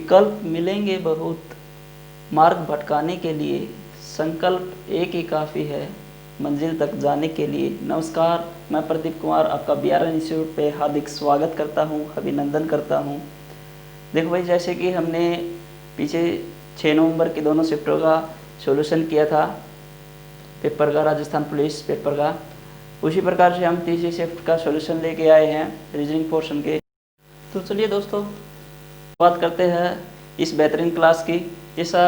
विकल्प मिलेंगे बहुत, मार्ग भटकाने के लिए संकल्प एक ही काफ़ी है मंजिल तक जाने के लिए। नमस्कार, मैं प्रदीप कुमार आपका BR इंस्टीट्यूट पे हार्दिक स्वागत करता हूँ, अभिनंदन करता हूँ। देखो भाई, जैसे कि हमने पीछे 6 नवंबर की दोनों शिफ्टों का सॉल्यूशन किया था पेपर का, राजस्थान पुलिस पेपर का, उसी प्रकार से हम तीसरी शिफ्ट का सॉल्यूशन लेके आए हैं रीजनिंग पोर्शन के। तो चलिए दोस्तों, बात करते हैं इस बेहतरीन क्लास की। जैसा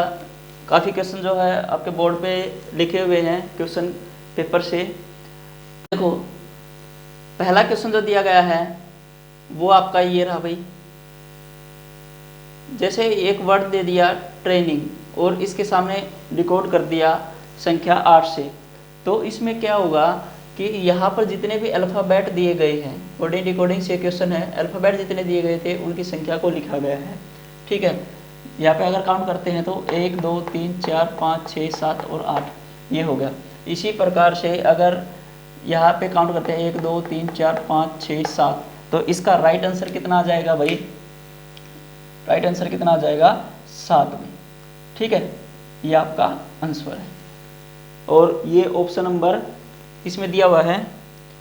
काफ़ी क्वेश्चन जो है आपके बोर्ड पे लिखे हुए हैं क्वेश्चन पेपर से। देखो, पहला क्वेश्चन जो दिया गया है वो आपका ये रहा भाई। जैसे एक वर्ड दे दिया ट्रेनिंग और इसके सामने डिकोड कर दिया संख्या 8 से, तो इसमें क्या होगा कि यहाँ पर जितने भी अल्फ़ाबेट दिए गए हैं, कोडिंग डिकोडिंग से क्वेश्चन है, अल्फ़ाबेट जितने दिए गए थे उनकी संख्या को लिखा गया है। ठीक है, यहाँ पे अगर काउंट करते हैं तो 1 2 3 4 5 6 7 और 8 ये हो गया। इसी प्रकार से अगर यहाँ पे काउंट करते हैं 1 2 3 4 5 6 7, तो इसका राइट आंसर कितना आ जाएगा भाई? राइट आंसर कितना आ जाएगा? 7 में। ठीक है, ये आपका आंसर है। और ये ऑप्शन नंबर इसमें दिया हुआ है,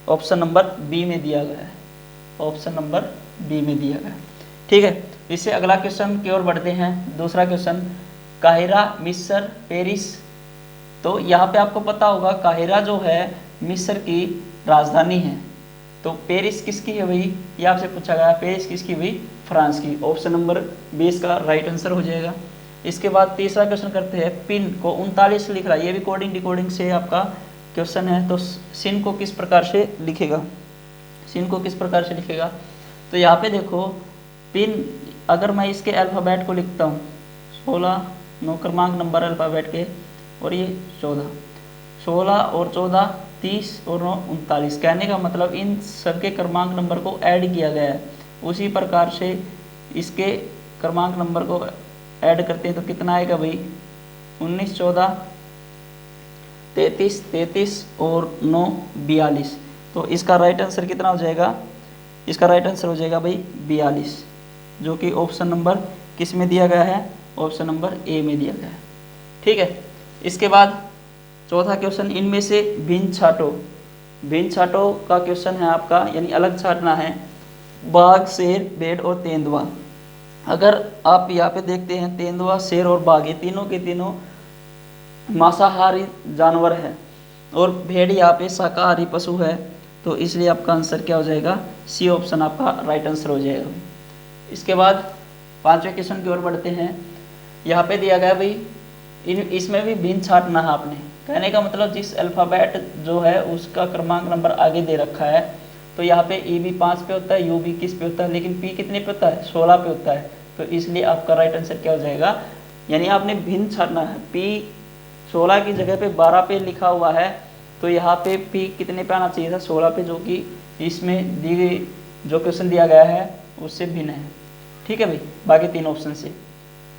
ऑप्शन नंबर बी में दिया गया है, ऑप्शन नंबर बी में दिया गया है। ठीक है, इससे अगला क्वेश्चन की ओर बढ़ते हैं। दूसरा क्वेश्चन, काहिरा, मिस्र, पेरिस। तो यहाँ पे आपको पता होगा काहिरा जो है मिस्र की राजधानी है, तो पेरिस किसकी है भाई? ये आपसे पूछा गया, पेरिस किसकी हुई? फ्रांस की। ऑप्शन नंबर 20 का राइट आंसर हो जाएगा। इसके बाद तीसरा क्वेश्चन करते हैं, पिन को 39 लिख रहा है, ये भी कोडिंग डिकोडिंग से आपका क्वेश्चन है। तो सिन को किस प्रकार से लिखेगा? सिन को किस प्रकार से लिखेगा? तो यहाँ पे देखो, पिन अगर मैं इसके अल्फ़ाबेट को लिखता हूँ 16 9 क्रमांक नंबर अल्फ़ाबेट के, और ये 14, 16 और 14 30 और 9 39। कहने का मतलब इन सबके क्रमांक नंबर को ऐड किया गया है। उसी प्रकार से इसके क्रमांक नंबर को ऐड करते हैं तो कितना आएगा भाई? 19 14 33 33 और 9 42। तो इसका राइट आंसर कितना हो जाएगा? इसका राइट आंसर हो जाएगा भाई 42, जो कि ऑप्शन नंबर किस में दिया गया है? ऑप्शन नंबर ए में दिया गया है। ठीक है, इसके बाद चौथा क्वेश्चन, इनमें से भिन्न छाटो। भिन्न छाटो का क्वेश्चन है आपका, यानी अलग छाटना है। बाघ, शेर, भेड़ और तेंदुआ। अगर आप यहाँ पे देखते हैं, तेंदुआ, शेर और बाघ ये तीनों के तीनों मांसाहारी जानवर है, और भेड़ यहाँ पे शाकाहारी पशु है। तो इसलिए आपका आंसर क्या हो जाएगा? सी ऑप्शन आपका राइट आंसर हो जाएगा। इसके बाद पांचवें क्वेश्चन की ओर बढ़ते हैं। यहाँ पे दिया गया भाई, इसमें भी भिन्न छाटना है आपने। कहने का मतलब जिस अल्फ़ाबेट जो है उसका क्रमांक नंबर आगे दे रखा है। तो यहाँ पे ई भी 5 पे होता है, यू भी किस पे होता है, लेकिन पी कितने पे होता है? 16 पे होता है। तो इसलिए आपका राइट आंसर क्या हो जाएगा? यानी आपने भिन्न छाटना है। पी 16 की जगह पे 12 पे लिखा हुआ है, तो यहाँ पे पी कितने पे आना चाहिए था? 16 पे, जो कि इसमें दी गई जो क्वेश्चन दिया गया है उससे भिन्न है। ठीक है भाई, बाकी तीन ऑप्शन से।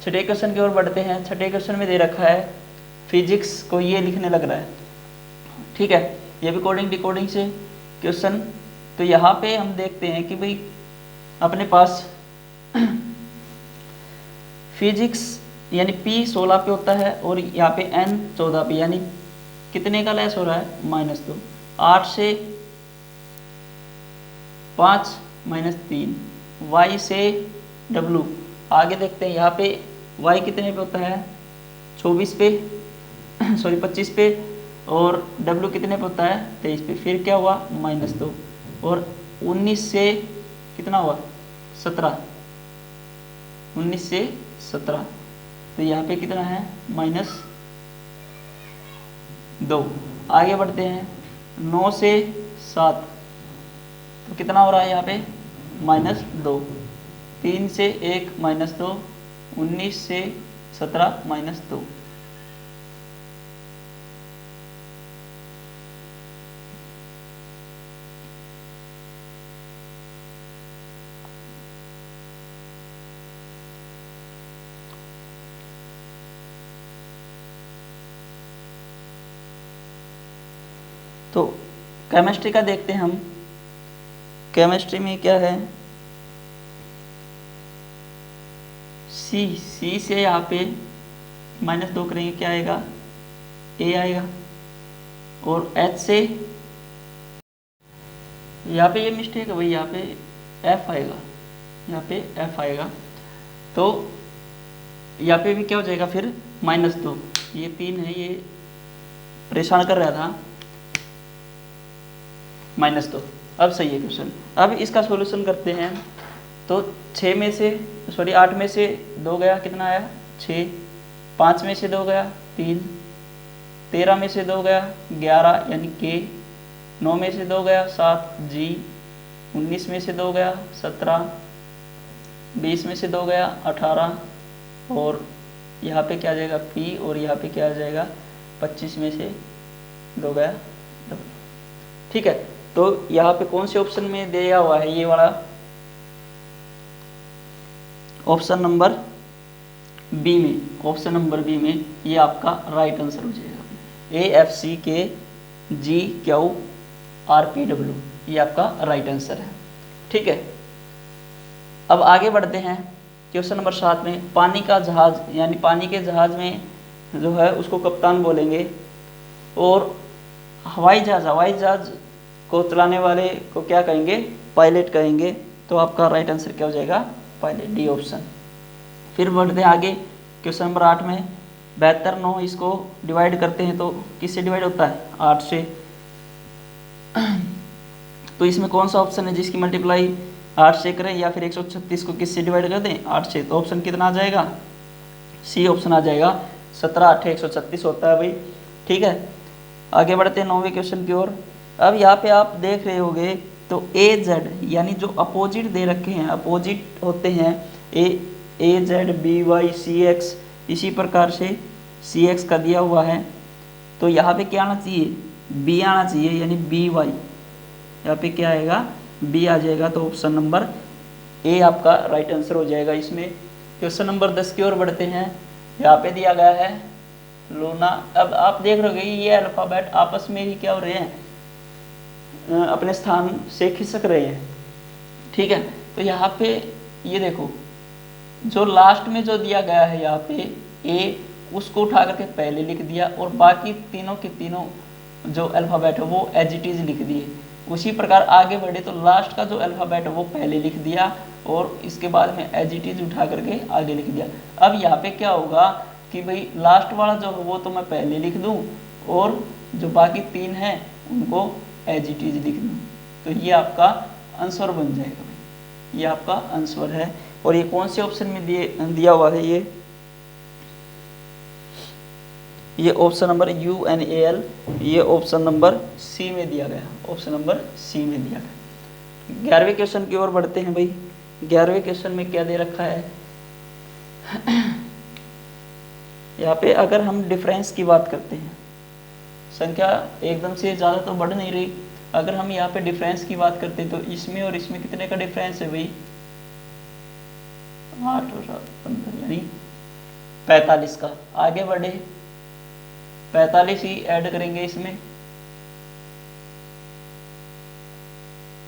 छठे क्वेश्चन की ओर बढ़ते हैं। छठे क्वेश्चन में दे रखा है फिजिक्स को ये लिखने लग रहा है। ठीक है, ये भी कोडिंग डिकोडिंग से क्वेश्चन। तो यहाँ पे हम देखते हैं कि भाई अपने पास फिजिक्स यानी P 16 पे होता है, और यहाँ पे N 14 पे, यानी कितने का लेस हो रहा है? -2। 8 से 5 -3, Y से W। आगे देखते हैं, यहाँ पे Y कितने पे होता है? 24 पे सॉरी 25 पे, और W कितने पे होता है? 23 पे। फिर क्या हुआ? -2, और 19 से कितना हुआ? 17, 19 से 17। तो यहाँ पे कितना है? -2। आगे बढ़ते हैं, 9 से 7, तो कितना हो रहा है यहाँ पे? -2। 3 से 1 -2, 19 से 17 -2। तो केमिस्ट्री का देखते हैं हम। केमिस्ट्री में क्या है? सी से यहाँ पे -2 करेंगे, क्या आएगा, ए आएगा। और एच से यहाँ पे ये मिस्टेक है भाई, यहाँ पे एफ आएगा, यहाँ पे एफ आएगा। तो यहाँ पे भी क्या हो जाएगा फिर -2। ये 3 है, ये परेशान कर रहा था, -2। अब सही है क्वेश्चन। अब इसका सॉल्यूशन करते हैं। तो 6 में से 8 में से 2 गया, कितना आया 6। 5 में से 2 गया 3। 13 में से 2 गया 11 यानी के। 9 में से 2 गया 7 जी। 19 में से 2 गया 17। 20 में से 2 गया 18। और यहाँ पे क्या आ जाएगा पी। और यहाँ पे क्या आ जाएगा 25 में से 2 गया W। ठीक है, तो यहाँ पे कौन से ऑप्शन में दिया हुआ है, ये वाला ऑप्शन नंबर बी में। ऑप्शन नंबर बी में ये आपका राइट आंसर हो जाएगा। AFCKGQRPW ये आपका राइट आंसर है। ठीक है, अब आगे बढ़ते हैं क्वेश्चन नंबर 7 में। पानी का जहाज यानी पानी के जहाज में जो है उसको कप्तान बोलेंगे, और हवाई जहाज को चलाने वाले को क्या कहेंगे, पायलट कहेंगे। तो आपका राइट आंसर क्या हो जाएगा, पायलट, डी ऑप्शन। फिर बढ़ते हैं आगे क्वेश्चन नंबर 8 में। 72 9 इसको डिवाइड करते हैं तो किससे डिवाइड होता है, 8 से। तो इसमें कौन सा ऑप्शन है जिसकी मल्टीप्लाई 8 से करें, या फिर 136 को किससे डिवाइड कर दें, 8 से। तो ऑप्शन कितना आ जाएगा, सी ऑप्शन आ जाएगा। 17 8 136 होता है भाई। ठीक है, आगे बढ़ते हैं 9वें क्वेश्चन की ओर। अब यहाँ पे आप देख रहे होंगे तो ए जेड यानी जो अपोजिट दे रखे हैं, अपोजिट होते हैं A Z B Y C X. इसी प्रकार से सी एक्स का दिया हुआ है, तो यहाँ पे क्या आना चाहिए, बी आना चाहिए, यानी बी वाई। यहाँ पे क्या आएगा, बी आ जाएगा। तो ऑप्शन नंबर ए आपका राइट आंसर हो जाएगा इसमें। क्वेश्चन नंबर 10 की ओर बढ़ते हैं। यहाँ पे दिया गया है लूना। अब आप देख रहे हो ये अल्फाबेट आपस में ही क्या हो रहे हैं, अपने स्थान से खिसक रहे हैं। ठीक है, तो यहाँ पे ये देखो जो लास्ट में जो दिया गया है यहाँ पे ए, उसको उठा करके पहले लिख दिया, और बाकी तीनों के तीनों जो अल्फाबेट है वो एज इट इज लिख दिए। उसी प्रकार आगे बढ़े तो लास्ट का जो अल्फाबेट है वो पहले लिख दिया, और इसके बाद में एज इट इज उठा करके आगे लिख दिया। अब यहाँ पे क्या होगा कि भाई लास्ट वाला जो है वो तो मैं पहले लिख दूं, और जो बाकी 3 हैं उनको एज इट इज लिख दूं। तो ये आपका आंसर बन जाएगा भाई, ये आपका आंसर है। और ये कौन से ऑप्शन में दिया हुआ है, ये ऑप्शन नंबर UNAL, ये ऑप्शन नंबर सी में दिया गया, ऑप्शन नंबर सी में दिया गया। 11वें क्वेश्चन की ओर बढ़ते हैं भाई। 11वें क्वेश्चन में क्या दे रखा है, यहाँ पे अगर हम डिफरेंस की बात करते हैं, संख्या एकदम से ज़्यादा तो बढ़ नहीं रही। अगर हम यहाँ पे डिफरेंस की बात करते हैं तो इसमें और इसमें कितने का डिफरेंस है भाई, 8 और 7 15 यानी 45 का। आगे बढ़े 45 ही ऐड करेंगे इसमें।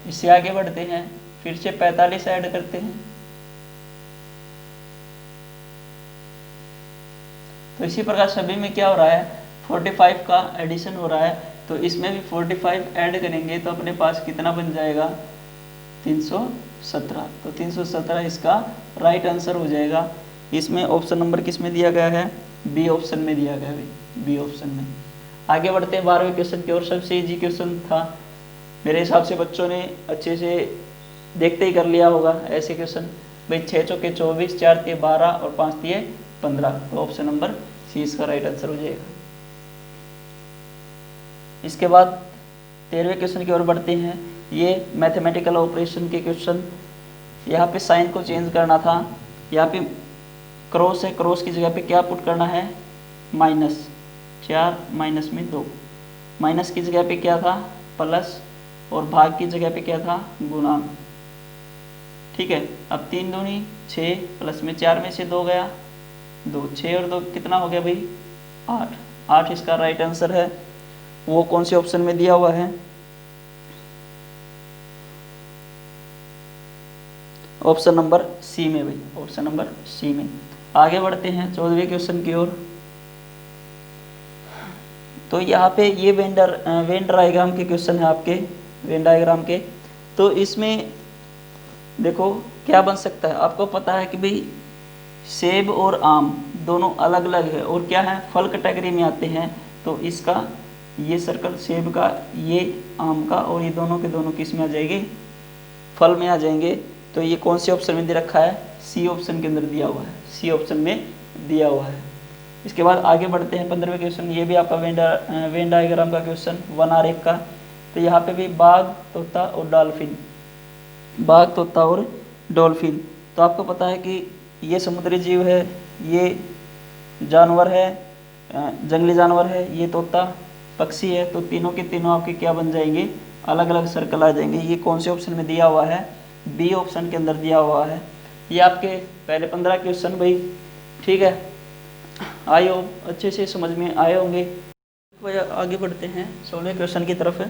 इससे आगे बढ़ते हैं, फिर से 45 ऐड करते हैं। तो इसी प्रकार सभी में क्या हो रहा है, 45 का एडिशन हो रहा है। तो इसमें भी 45 ऐड करेंगे तो अपने पास कितना बन जाएगा, 317। तो 317 इसका राइट आंसर हो जाएगा। इसमें ऑप्शन नंबर किस में दिया गया है, बी ऑप्शन में दिया गया है, बी ऑप्शन में। आगे बढ़ते हैं 12वें क्वेश्चन की ओर। सबसे इजी क्वेश्चन था, मेरे हिसाब से बच्चों ने अच्छे से देखते ही कर लिया होगा ऐसे क्वेश्चन। भाई 6 चौके 24, 4 तिये 12 और 5 तिये 15। तो ऑप्शन नंबर सी इसका राइट आंसर हो जाएगा। इसके बाद 13वें क्वेश्चन की ओर बढ़ते हैं। ये मैथमेटिकल ऑपरेशन के क्वेश्चन। यहाँ पे साइन को चेंज करना था, यहाँ पे क्रॉस है, क्रॉस की जगह पे क्या पुट करना है, -4 माइनस में 2। माइनस की जगह पे क्या था, प्लस, और भाग की जगह पे क्या था, गुणा। ठीक है, अब 3 दूनी 6, प्लस में 4 में से 2 गया 2, 6 और 2 कितना हो गया भाई, 8। 8 इसका राइट आंसर है। वो कौन से ऑप्शन में दिया हुआ है, ऑप्शन नंबर सी में भाई, ऑप्शन नंबर सी में। आगे बढ़ते हैं 14वें क्वेश्चन की ओर। तो यहाँ पे ये वेन डायग्राम के क्वेश्चन है आपके, वेन डायग्राम के। तो इसमें देखो क्या बन सकता है, आपको पता है कि भाई सेब और आम दोनों अलग अलग है और क्या है, फल कैटेगरी में आते हैं। तो इसका ये सर्कल सेब का, ये आम का, और ये दोनों के दोनों किस में आ जाएंगे, फल में आ जाएंगे। तो ये कौन से ऑप्शन में दे रखा है, सी ऑप्शन के अंदर दिया हुआ है, सी ऑप्शन में दिया हुआ है। इसके बाद आगे बढ़ते हैं 15वें क्वेश्चन। ये भी आपका वेन डायग्राम का क्वेश्चन 1R1 का। तो यहाँ पे भी बाघ, तोता और डॉल्फिन, बाघ, तोता और डॉल्फिन। तो आपको पता है कि ये समुद्री जीव है, ये जानवर है, जंगली जानवर है, ये तोता पक्षी है। तो तीनों के तीनों आपके क्या बन जाएंगे, अलग अलग सर्कल आ जाएंगे। ये कौन से ऑप्शन में दिया हुआ है, बी ऑप्शन के अंदर दिया हुआ है। ये आपके पहले 15 क्वेश्चन भाई, ठीक है, आए हो, अच्छे से समझ में आए होंगे। आगे बढ़ते हैं 16वें क्वेश्चन की तरफ।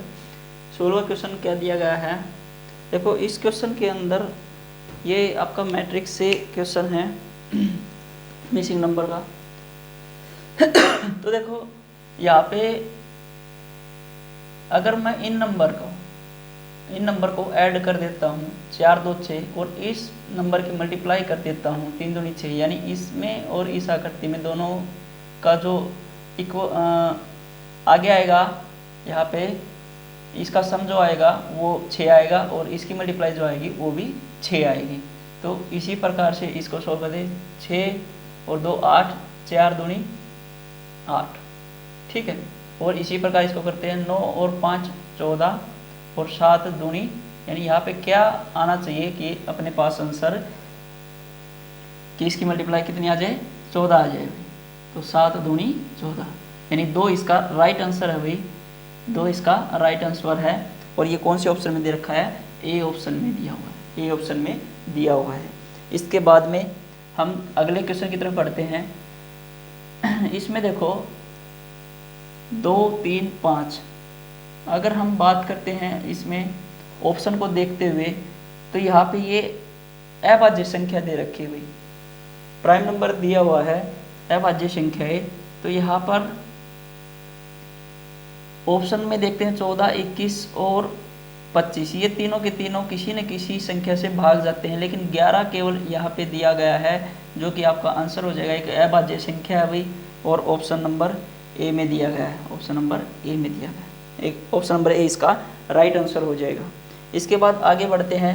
16वां क्वेश्चन क्या दिया गया है, देखो इस क्वेश्चन के अंदर ये आपका मैट्रिक्स से क्वेश्चन है मिसिंग नंबर का। तो देखो यहाँ पे अगर मैं इन नंबर को ऐड कर देता हूँ 4 2 6 और इस नंबर की मल्टीप्लाई कर देता हूँ 3 दूनी 6, यानी इसमें और इस आकृति में दोनों का जो आगे आएगा, यहाँ पे इसका सम जो आएगा वो 6 आएगा और इसकी मल्टीप्लाई जो आएगी वो भी 6 आएगी। तो इसी प्रकार से इसको सॉल्व कर दे, 6 और 2 8, 4 दूनी 8, ठीक है। और इसी प्रकार इसको करते हैं 9 और 5 14 और 7 दूनी, यानी यहाँ पे क्या आना चाहिए कि अपने पास आंसर कि इसकी मल्टीप्लाई कितनी आ जाए, 14 आ जाए। तो 7 दूनी 14, यानी 2 इसका राइट आंसर है भाई, 2 इसका राइट आंसर है। और ये कौन से ऑप्शन में दे रखा है, ए ऑप्शन में दिया हुआ है, ए ऑप्शन में दिया हुआ है। इसके बाद में हम अगले क्वेश्चन की तरफ बढ़ते हैं। इसमें देखो 2 3 5, अगर हम बात करते हैं इसमें ऑप्शन को देखते हुए, तो यहाँ पे ये अभाज्य संख्या दे रखी हुई, प्राइम नंबर दिया हुआ है, अभाज्य संख्या है। तो यहाँ पर ऑप्शन में देखते हैं 14 21 और 25, ये तीनों के तीनों किसी न किसी संख्या से भाग जाते हैं, लेकिन 11 केवल यहाँ पे दिया गया है, जो कि आपका आंसर हो जाएगा, एक अभाज्य संख्या है भाई। और ऑप्शन नंबर ए में दिया गया है, ऑप्शन नंबर ए में दिया गया है, एक ऑप्शन नंबर ए इसका राइट आंसर हो जाएगा। इसके बाद आगे बढ़ते हैं,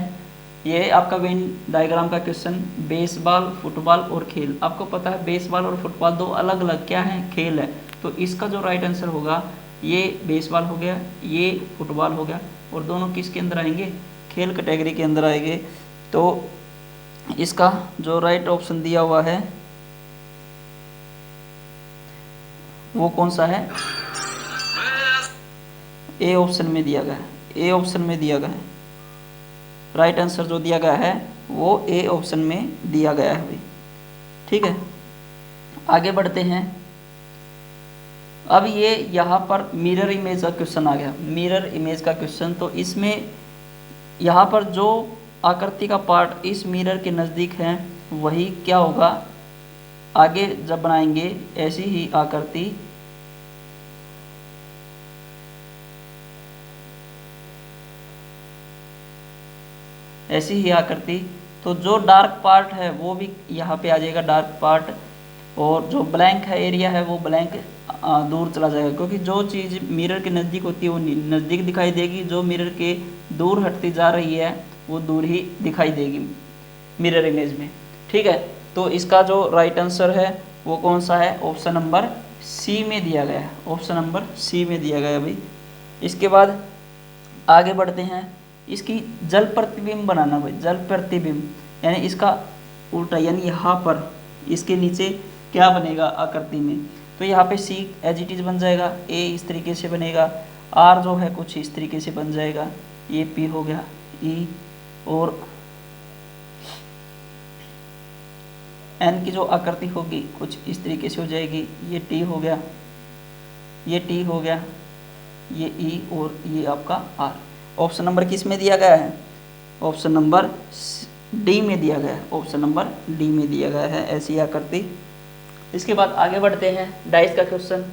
ये आपका वेन डायग्राम का क्वेश्चन, बेसबॉल, फुटबॉल और खेल। आपको पता है बेसबॉल और फुटबॉल दो अलग अलग क्या है, खेल है। तो इसका जो राइट आंसर होगा, ये बेसबॉल हो गया, ये फुटबॉल हो गया, और दोनों किसके अंदर आएंगे, खेल कैटेगरी के अंदर आएंगे। तो इसका जो राइट ऑप्शन दिया हुआ है वो कौन सा है, ए ऑप्शन में दिया गया है, ए ऑप्शन में दिया गया है। राइट आंसर जो दिया गया है वो ए ऑप्शन में दिया गया है भाई, ठीक है। आगे बढ़ते हैं, अब ये यहाँ पर मिरर इमेज का क्वेश्चन आ गया, मिरर इमेज का क्वेश्चन। तो इसमें यहाँ पर जो आकृति का पार्ट इस मिरर के नज़दीक है वही क्या होगा, आगे जब बनाएंगे ऐसी ही आकृति तो जो डार्क पार्ट है वो भी यहाँ पे आ जाएगा, डार्क पार्ट, और जो ब्लैंक है एरिया है वो ब्लैंक दूर चला जाएगा, क्योंकि जो चीज़ मिरर के नज़दीक होती है वो नज़दीक दिखाई देगी, जो मिरर के दूर हटती जा रही है वो दूर ही दिखाई देगी मिरर इमेज में, ठीक है। तो इसका जो राइट आंसर है वो कौन सा है, ऑप्शन नंबर सी में दिया गया है, ऑप्शन नंबर सी में दिया गया है भाई। इसके बाद आगे बढ़ते हैं, इसकी जल प्रतिबिंब बनाना भाई, जल प्रतिबिंब, यानी इसका उल्टा, यानी यहाँ पर इसके नीचे क्या बनेगा आकृति में। तो यहाँ पे सी एज इट इज बन जाएगा, ए इस तरीके से बनेगा, आर जो है कुछ इस तरीके से बन जाएगा, ये पी हो गया, ई, और एन की जो आकृति होगी कुछ इस तरीके से हो जाएगी, ये टी हो गया, ये टी हो गया, ये ई, और ये आपका आर। ऑप्शन नंबर किस में दिया गया है, ऑप्शन नंबर डी में दिया गया है, ऑप्शन नंबर डी में दिया गया है ऐसी आकृति। इसके बाद आगे बढ़ते हैं डाइस का क्वेश्चन।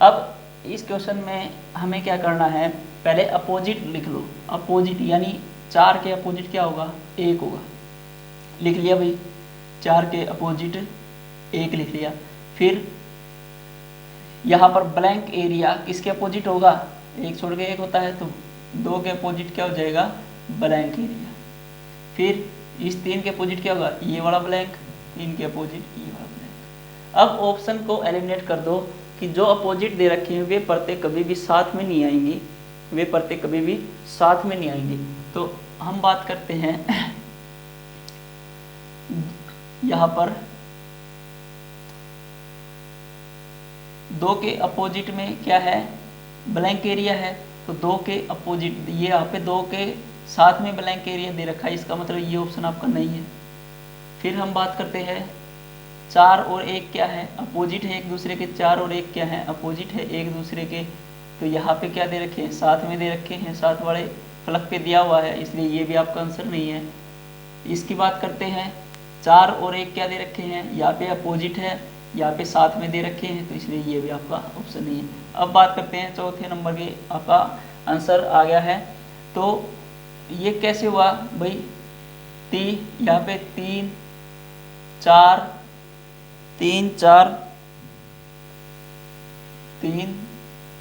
अब इस क्वेश्चन में हमें क्या करना है, पहले अपोजिट लिख लो। अपोजिट यानी 4 के अपोजिट क्या होगा, 1 होगा। लिख लिया भाई, 4 के अपोजिट 1 लिख लिया। फिर यहाँ पर ब्लैंक एरिया किसके अपोजिट होगा, 1 छोड़ के 1 होता है, तो 2 के अपोजिट क्या हो जाएगा, ब्लैंक एरिया। फिर इस 3 के अपोजिट क्या होगा, ये वाला ब्लैंक, 3 के अपोजिट ये वाला ब्लैंक। अब ऑप्शन को एलिमिनेट कर दो कि जो अपोजिट दे रखे हैं वे परतें कभी भी साथ में नहीं आएंगी, वे परतें कभी भी साथ में नहीं आएंगी। तो हम बात करते हैं यहाँ पर 2 के अपोजिट में क्या है, ब्लैंक एरिया है, तो 2 के अपोजिट, ये यहाँ पे 2 के साथ में ब्लैंक एरिया दे रखा है, इसका मतलब ये ऑप्शन आपका नहीं है। फिर हम बात करते हैं 4 और 1 क्या है, अपोजिट है एक दूसरे के, 4 और 1 क्या है, अपोजिट है एक दूसरे के, तो यहाँ पे क्या दे रखे हैं, साथ में दे रखे हैं, साथ वाले फलक पे दिया हुआ है, इसलिए ये भी आपका आंसर नहीं है। इसकी बात करते हैं 4 और 1 क्या दे रखे हैं, यहाँ पे अपोजिट है, यहाँ पे साथ में दे रखे हैं, तो इसलिए ये भी आपका ऑप्शन नहीं है। अब बात करते हैं चौथे नंबर के, आपका आंसर आ गया है। तो ये कैसे हुआ भाई, यहाँ पे 3 4 3 4 3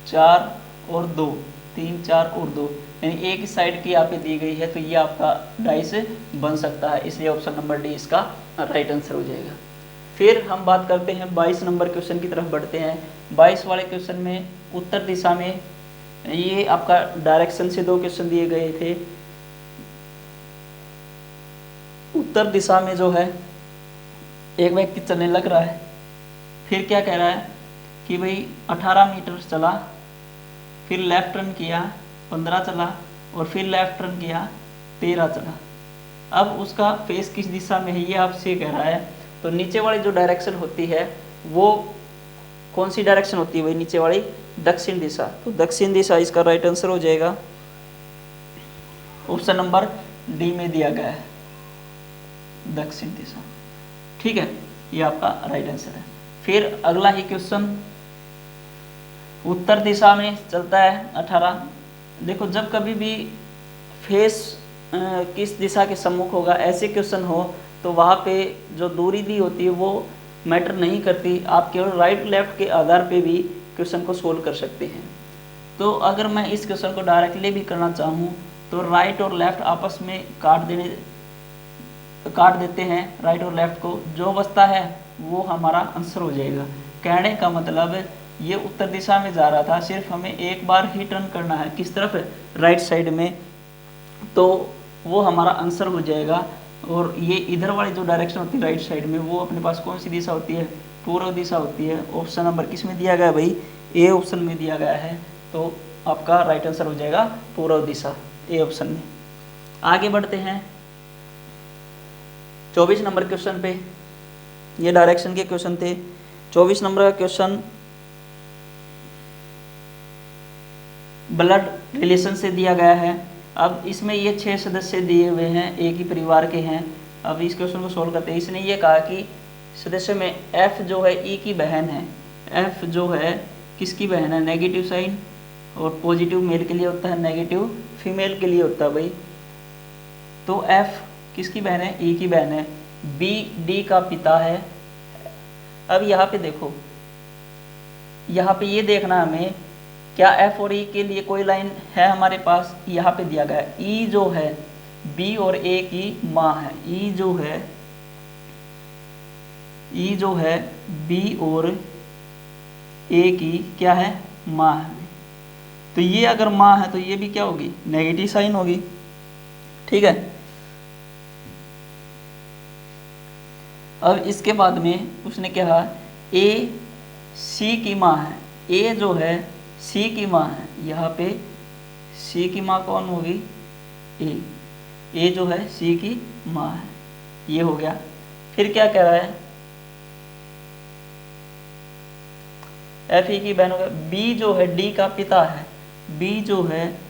4 और 2, 3 4 और 2, यानी एक साइड की यहाँ पे दी गई है, तो ये आपका डाइस बन सकता है, इसलिए ऑप्शन नंबर डी इसका राइट आंसर हो जाएगा। फिर हम बात करते हैं 22 नंबर क्वेश्चन की तरफ बढ़ते हैं। 22 वाले क्वेश्चन में उत्तर दिशा में, ये आपका डायरेक्शन से 2 क्वेश्चन दिए गए थे। उत्तर दिशा में जो है एक व्यक्ति चलने लग रहा है, फिर क्या कह रहा है कि भाई 18 मीटर चला, फिर लेफ्ट टर्न किया 15 चला, और फिर लेफ्ट टर्न किया 13 चला। अब उसका फेस किस दिशा में है ये आपसे कह रहा है, तो नीचे वाली जो डायरेक्शन होती है वो कौन सी डायरेक्शन होती है भाई, नीचे वाली दक्षिण दिशा, तो दक्षिण दिशा इसका राइट आंसर हो जाएगा, ऑप्शन नंबर डी में दिया गया है, दक्षिण दिशा। ठीक है, ये आपका राइट आंसर है। फिर अगला ही क्वेश्चन, उत्तर दिशा में चलता है 18। देखो जब कभी भी फेस किस दिशा के सम्मुख होगा, ऐसे क्वेश्चन हो तो वहाँ पे जो दूरी दी होती है वो मैटर नहीं करती, आप केवल राइट लेफ्ट के आधार पे भी क्वेश्चन को सोल्व कर सकते हैं। तो अगर मैं इस क्वेश्चन को डायरेक्टली भी करना चाहूँ तो राइट और लेफ्ट आपस में काट देते हैं राइट और लेफ्ट को, जो बचता है वो हमारा आंसर हो जाएगा। कहने का मतलब ये उत्तर दिशा में जा रहा था, सिर्फ हमें एक बार ही टर्न करना है किस तरफ, राइट साइड में, तो वो हमारा आंसर हो जाएगा। और ये इधर वाली जो डायरेक्शन होती है राइट साइड में, वो अपने पास कौन सी दिशा होती है, पूर्व दिशा होती है। ऑप्शन नंबर किस में दिया गया है भाई, ए ऑप्शन में दिया गया है, तो आपका राइट आंसर हो जाएगा पूर्व दिशा, ए ऑप्शन में। आगे बढ़ते हैं 24 नंबर क्वेश्चन पे, ये डायरेक्शन के क्वेश्चन थे। 24 नंबर का क्वेश्चन ब्लड रिलेशन से दिया गया है। अब इसमें ये 6 सदस्य दिए हुए हैं, एक ही परिवार के हैं। अब इस क्वेश्चन को सोल्व करते हैं। इसने ये कहा कि सदस्य में एफ जो है ई की बहन है, एफ जो है किसकी बहन है, नेगेटिव साइन, और पॉजिटिव मेल के लिए होता है, नेगेटिव फीमेल के लिए होता है भाई। तो एफ किसकी बहन है, ई की बहन है, बी डी का पिता है। अब यहाँ पे देखो, यहाँ पे ये देखना हमें क्या एफ और ई के लिए कोई लाइन है हमारे पास, यहाँ पे दिया गया है। ई जो है बी और ए की माँ है, ई जो है बी और ए की क्या है, माँ है। तो ये अगर माँ है तो ये भी क्या होगी, नेगेटिव साइन होगी। ठीक है, अब इसके बाद में उसने कहा ए सी की माँ है, ए जो है सी की माँ है, यहाँ पे सी की माँ कौन होगी, ए जो है सी की माँ है, ये हो गया। फिर क्या कह रहा है, एफ ई की बहन हो गया। बी जो है डी का पिता है, बी जो है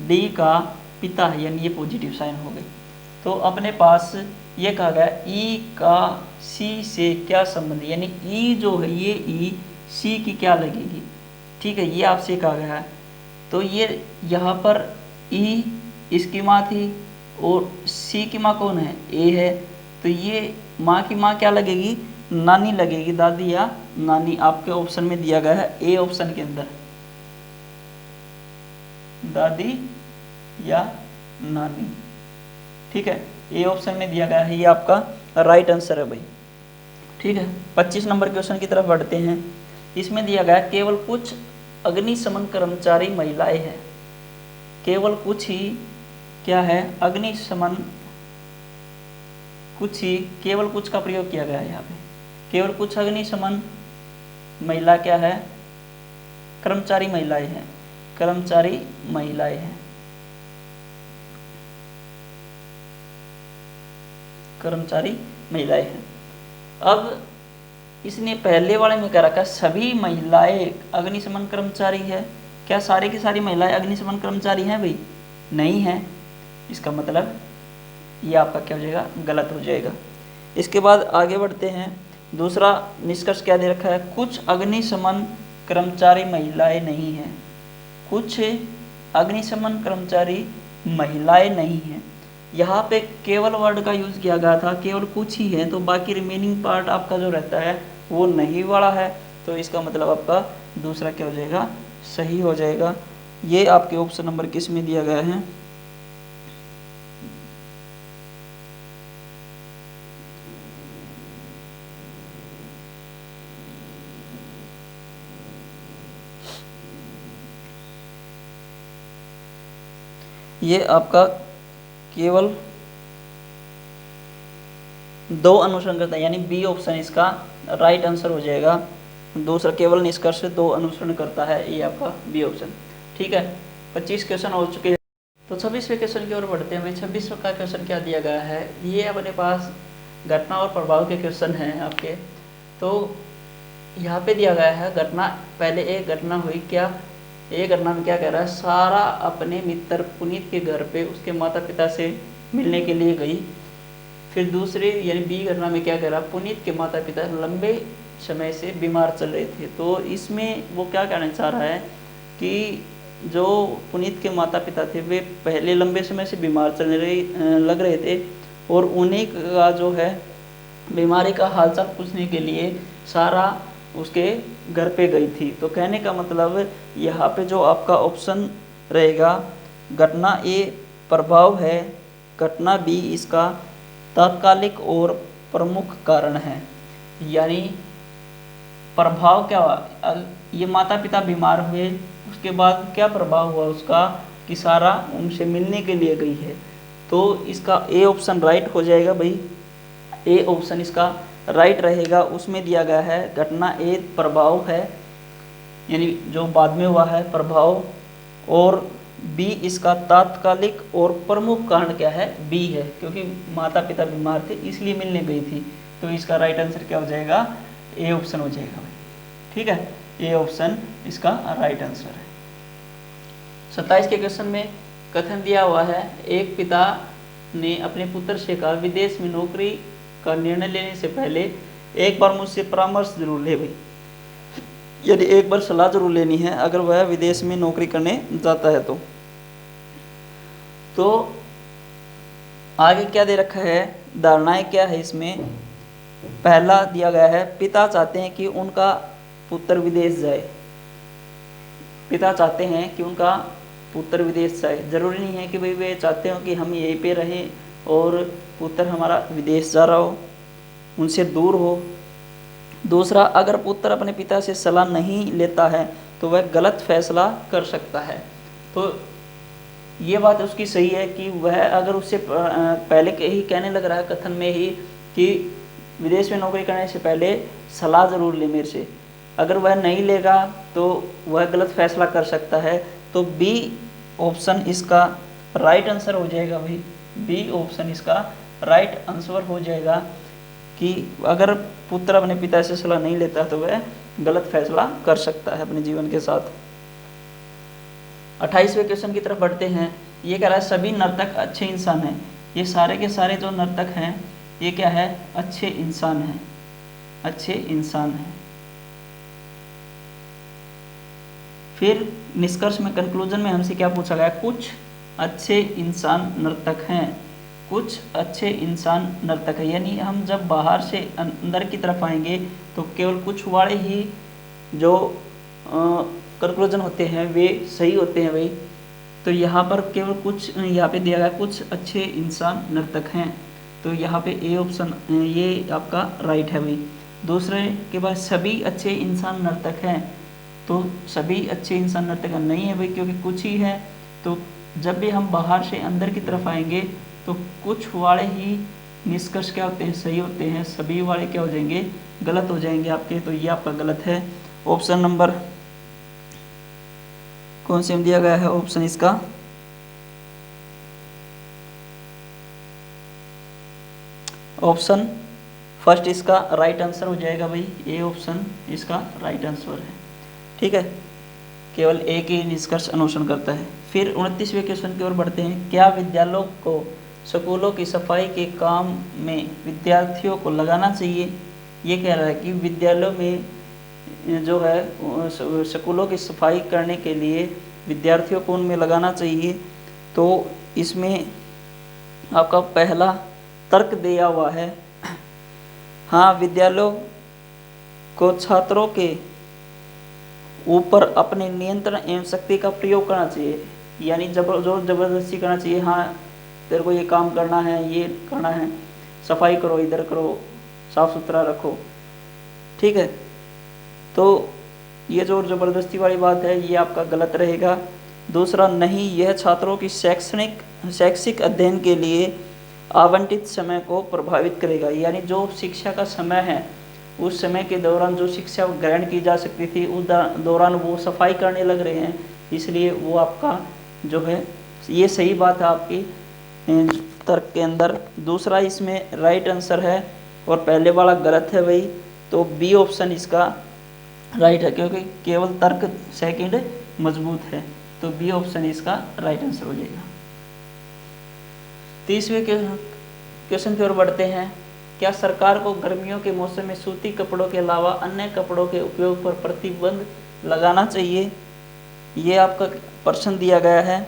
डी का पिता है, यानी ये पॉजिटिव साइन हो गई। तो अपने पास ये कहा गया ई का सी से क्या संबंध, यानी ई जो है ये ई सी की क्या लगेगी, ठीक है, ये आपसे कहा गया है। तो ये यहाँ पर ई इसकी माँ थी और सी की माँ कौन है, ए है, तो ये माँ की माँ क्या लगेगी, नानी लगेगी, दादी या नानी। आपके ऑप्शन में दिया गया है ए ऑप्शन के अंदर, दादी या नानी, ठीक है, ए ऑप्शन में दिया गया है, ये आपका राइट आंसर है भाई, ठीक है। 25 नंबर क्वेश्चन की तरफ बढ़ते हैं। इसमें दिया गया है केवल कुछ अग्निशमन कर्मचारी महिलाएं हैं, केवल कुछ ही क्या है, अग्निशमन, कुछ ही, केवल कुछ का प्रयोग किया गया है यहाँ पे, केवल कुछ अग्निशमन महिला क्या है, कर्मचारी महिलाएं हैं, कर्मचारी महिलाएं हैं, कर्मचारी महिलाएं हैं। अब इसने पहले वाले में कह रखा है सभी महिलाएं अग्निशमन कर्मचारी है, क्या सारी की सारी महिलाएं अग्निशमन कर्मचारी हैं भाई, नहीं है, इसका मतलब ये आपका क्या हो जाएगा, गलत हो जाएगा। इसके बाद आगे बढ़ते हैं, दूसरा निष्कर्ष क्या दे रखा है, कुछ अग्निशमन कर्मचारी महिलाएं नहीं हैं, कुछ अग्निशमन कर्मचारी महिलाएं नहीं हैं। यहाँ पे केवल वर्ड का यूज़ किया गया था, केवल कुछ ही है, तो बाकी रिमेनिंग पार्ट आपका जो रहता है वो नहीं वाला है, तो इसका मतलब आपका दूसरा क्या हो जाएगा, सही हो जाएगा। ये आपके ऑप्शन नंबर किस में दिया गया है, ये आपका केवल दो अनुसरण करता है, यानी बी ऑप्शन इसका राइट आंसर हो जाएगा। दूसरा केवल निष्कर्ष से दो अनुसरण करता है, ये आपका बी ऑप्शन, ठीक है। 25 क्वेश्चन हो चुके हैं, तो 26वें क्वेश्चन की ओर बढ़ते हैं। 26वें का क्वेश्चन क्या दिया गया है, ये अपने पास घटना और प्रभाव के क्वेश्चन हैं आपके। तो यहाँ पे दिया गया है घटना, पहले एक घटना हुई, क्या एक घटना में क्या कह रहा है, सारा अपने मित्र पुनीत के घर पे उसके माता पिता से मिलने के लिए गई। फिर दूसरे यानी बी घटना में क्या कह रहा है, पुनीत के माता पिता लंबे समय से बीमार चल रहे थे। तो इसमें वो क्या कहना चाह रहा है कि जो पुनीत के माता पिता थे वे पहले लंबे समय से बीमार लग रहे थे, और उन्हीं का जो है बीमारी का हालचाल पूछने के लिए सारा उसके घर पे गई थी। तो कहने का मतलब यहाँ पे जो आपका ऑप्शन रहेगा, घटना ए प्रभाव है, घटना बी इसका तात्कालिक और प्रमुख कारण है। यानी प्रभाव क्या हुआ, ये माता पिता बीमार हुए, उसके बाद क्या प्रभाव हुआ उसका, कि सारा उनसे मिलने के लिए गई है। तो इसका ए ऑप्शन राइट हो जाएगा भाई, ए ऑप्शन इसका राइट रहेगा। उसमें दिया गया है घटना ए प्रभाव है, यानी जो बाद में हुआ है प्रभाव, और बी इसका तात्कालिक और प्रमुख कारण क्या है, बी है, क्योंकि माता पिता बीमार थे इसलिए मिलने गई थी। तो इसका राइट आंसर क्या हो जाएगा, ए ऑप्शन हो जाएगा भाई, ठीक है, ए ऑप्शन इसका राइट आंसर है। 27 के क्वेश्चन में कथन दिया हुआ है, एक पिता ने अपने पुत्र से कहा विदेश में नौकरी का निर्णय लेने से पहले एक बार मुझसे परामर्श जरूर ले भाई, यानी एक बार सलाह जरूर लेनी है अगर वह विदेश में नौकरी करने जाता है। तो आगे क्या दे रखा है, धारणाएं क्या है इसमें। पहला दिया गया है पिता चाहते हैं कि उनका पुत्र विदेश जाए, पिता चाहते हैं कि उनका पुत्र विदेश जाए, जरूरी नहीं है कि भाई वे चाहते हो कि हम यहीं पे रहें और पुत्र हमारा विदेश जा रहा हो, उनसे दूर हो। दूसरा, अगर पुत्र अपने पिता से सलाह नहीं लेता है तो वह गलत फैसला कर सकता है। तो ये बात उसकी सही है कि वह अगर उससे पहले के ही कहने लग रहा है कथन में ही कि विदेश में नौकरी करने से पहले सलाह ज़रूर ले मेरे से, अगर वह नहीं लेगा तो वह गलत फैसला कर सकता है। तो बी ऑप्शन इसका राइट आंसर हो जाएगा भाई, बी ऑप्शन इसका राइट आंसर हो जाएगा कि अगर पुत्र अपने पिता से सलाह नहीं लेता तो वह गलत फैसला कर सकता है अपने जीवन के साथ। 28वें क्वेश्चन की तरफ बढ़ते हैं। ये कह रहा है सभी नर्तक अच्छे इंसान हैं, ये सारे के सारे जो नर्तक हैं ये क्या है, अच्छे इंसान हैं, अच्छे इंसान हैं। फिर निष्कर्ष में, कंक्लूजन में हमसे क्या पूछा गया, कुछ अच्छे इंसान नर्तक हैं, कुछ अच्छे इंसान नर्तक है। यानी हम जब बाहर से अंदर की तरफ आएंगे तो केवल कुछ वाले ही जो कंक्लूजन होते हैं वे सही होते हैं भाई। तो यहाँ पर केवल कुछ, यहाँ पे दिया गया कुछ अच्छे इंसान नर्तक हैं, तो यहाँ पे ए ऑप्शन ये आपका राइट है भाई। दूसरे के बाद सभी अच्छे इंसान नर्तक हैं, तो सभी अच्छे इंसान नर्तक नहीं है भाई, क्योंकि कुछ ही है। तो जब भी हम बाहर से अंदर की तरफ आएंगे तो कुछ वाले ही निष्कर्ष क्या होते हैं, सही होते हैं, सभी वाले क्या हो जाएंगे, गलत हो जाएंगे आपके। तो ये आपका गलत है। ऑप्शन नंबर कौन से में दिया गया है, ऑप्शन इसका ऑप्शन फर्स्ट इसका राइट आंसर हो जाएगा भाई। ए ऑप्शन इसका राइट आंसर है। ठीक है, केवल एक ही निष्कर्ष अनुसरण करता है। फिर 29वें क्वेश्चन की ओर बढ़ते हैं। क्या विद्यालयों को स्कूलों की सफाई के काम में विद्यार्थियों को लगाना चाहिए? ये कह रहा है कि विद्यालयों में जो है स्कूलों की सफाई करने के लिए विद्यार्थियों को उनमें लगाना चाहिए। तो इसमें आपका पहला तर्क दिया हुआ है, हाँ, विद्यालयों को छात्रों के ऊपर अपने नियंत्रण एवं शक्ति का प्रयोग करना चाहिए। यानी जबरदस्ती करना चाहिए, हाँ तेरे को ये काम करना है, ये करना है, सफाई करो, इधर करो, साफ सुथरा रखो। ठीक है, तो ये जो ज़बरदस्ती वाली बात है ये आपका गलत रहेगा। दूसरा, नहीं, यह छात्रों की शैक्षिक अध्ययन के लिए आवंटित समय को प्रभावित करेगा। यानी जो शिक्षा का समय है उस समय के दौरान जो शिक्षा ग्रहण की जा सकती थी उस दौरान वो सफाई करने लग रहे हैं, इसलिए वो आपका जो है ये सही बात है आपकी तर्क के अंदर। दूसरा इसमें राइट आंसर है और पहले वाला गलत है भाई। तो बी ऑप्शन इसका राइट है, क्योंकि केवल तर्क सेकंड मजबूत है। तो बी ऑप्शन इसका राइट आंसर हो जाएगा। 30वें क्वेश्चन की ओर बढ़ते हैं। क्या सरकार को गर्मियों के मौसम में सूती कपड़ों के अलावा अन्य कपड़ों के उपयोग पर प्रतिबंध लगाना चाहिए? ये आपका प्रश्न दिया गया है।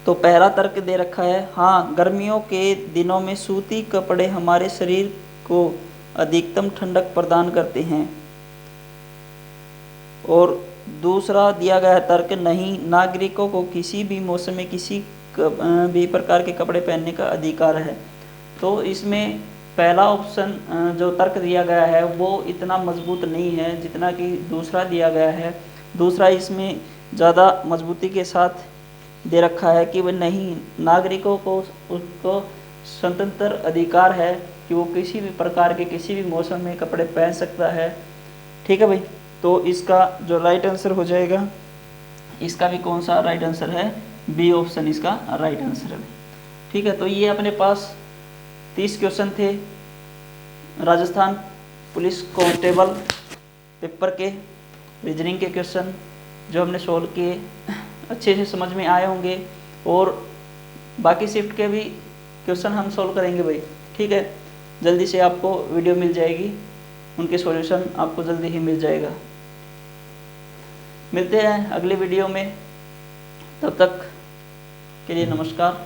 तो पहला तर्क दे रखा है, हाँ, गर्मियों के दिनों में सूती कपड़े हमारे शरीर को अधिकतम ठंडक प्रदान करते हैं। और दूसरा दिया गया तर्क, नहीं, नागरिकों को किसी भी मौसम में किसी भी प्रकार के कपड़े पहनने का अधिकार है। तो इसमें पहला ऑप्शन जो तर्क दिया गया है वो इतना मजबूत नहीं है जितना कि दूसरा दिया गया है। दूसरा इसमें ज़्यादा मजबूती के साथ दे रखा है कि वह नहीं, नागरिकों को उसको स्वतंत्र अधिकार है कि वो किसी भी प्रकार के किसी भी मौसम में कपड़े पहन सकता है। ठीक है भाई, तो इसका जो राइट आंसर हो जाएगा, इसका भी कौन सा राइट आंसर है, बी ऑप्शन इसका राइट आंसर है। ठीक है, तो ये अपने पास 30 क्वेश्चन थे राजस्थान पुलिस कांस्टेबल पेपर के रीजनिंग के क्वेश्चन जो हमने सोल्व किए, अच्छे से समझ में आए होंगे। और बाकी शिफ्ट के भी क्वेश्चन हम सोल्व करेंगे भाई। ठीक है, जल्दी से आपको वीडियो मिल जाएगी, उनके सॉल्यूशन आपको जल्दी ही मिल जाएगा। मिलते हैं अगले वीडियो में, तब तक के लिए नमस्कार।